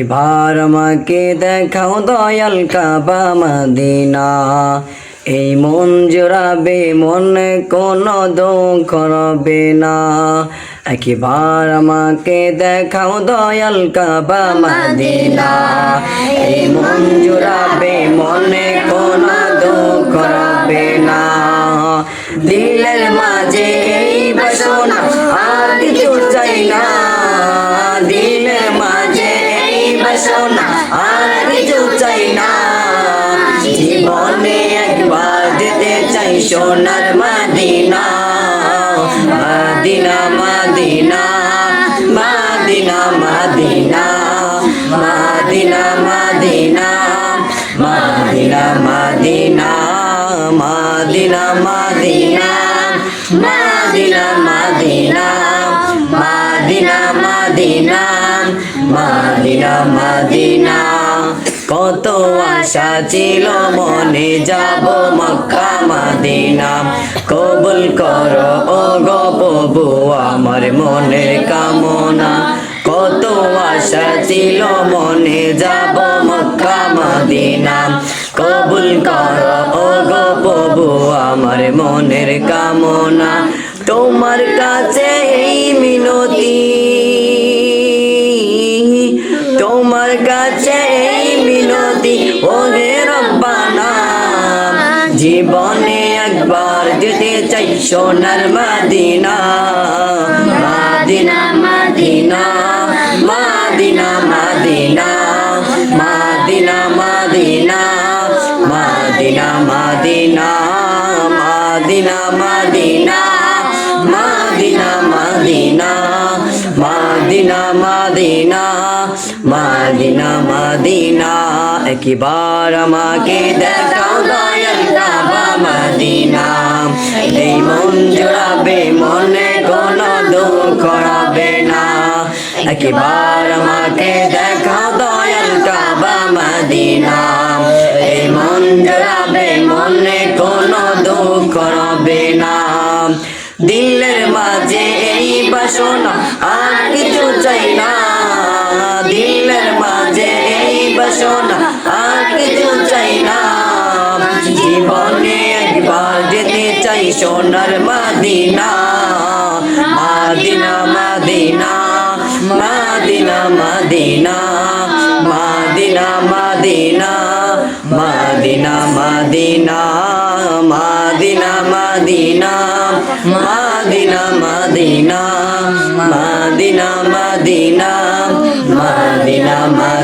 এবার আমাকে দেখাও দয়াল কাবা মদিনা, এই মন জোড়াবে মনে কোনো দুঃখ রবে না। একবার আমাকে দেখাও দয়াল কাবা মদিনা, এই মন জোড়াবে মনে কোনো দুঃখ রবে না। দিলের মাঝে এই বাসনা আর কিছু চাই না, দিলের মাঝে এই বাসনা আর কিছু চাই না। জীবনে একবার যেতে চাই সোনার মদিনা, মদিনা মদিনা মদিনা মদিনা মদিনা মদিনা মদিনা মদিনা মদিনা মদিনা মদিনা মদিনা মদিনা মদিনা মদিনা মদিনা। কত আশা ছিল মনে যাব মক্কা মদিনা, কবুল করো ও গো প্রভু আমার মনের কামনা। কত আশা ছিল মনে যাব মক্কা মদিনা, কবুল করো ও গো প্রভু আমার মনের কামনা। তোমার কাছে এই মিনতি, তোমার কাছে এই মিনতি ও হে রব্বানা। জীবনে একবার যেতে চাই সোনার মদিনা, মদিনা মদিনা মদিনা মদিনা মদিনা মদিনা মদিনা মদিনা মদিনা মদিনা মদিনা মদিনা মদিনা মদিনা মদিনা মদিনা। একবার আমাকে দেখাও দয়াল কাবা মদিনা, এই মন জোড়াবে মনে কোনো দুঃখ রবে না। একবার আমাকে দেখাও দয়াল কাবা মদিনা, এই মন জোড়াবে মনে কোনো দুঃখ রবে না। দিলের মাঝে এই বাসনা আর কিছু চাই না, দিলের মাঝে এই বাসনা আর কিছু চাই না। জীবনে একবার যেতে চাই সোনার মদিনা, মদিনা মদিনা মদিনা মদিনা মদিনা মদিনা মদিনা মদিনা মদিনা মদিনা মদিনা মদিনা মদিনা মদিনা মদিনা।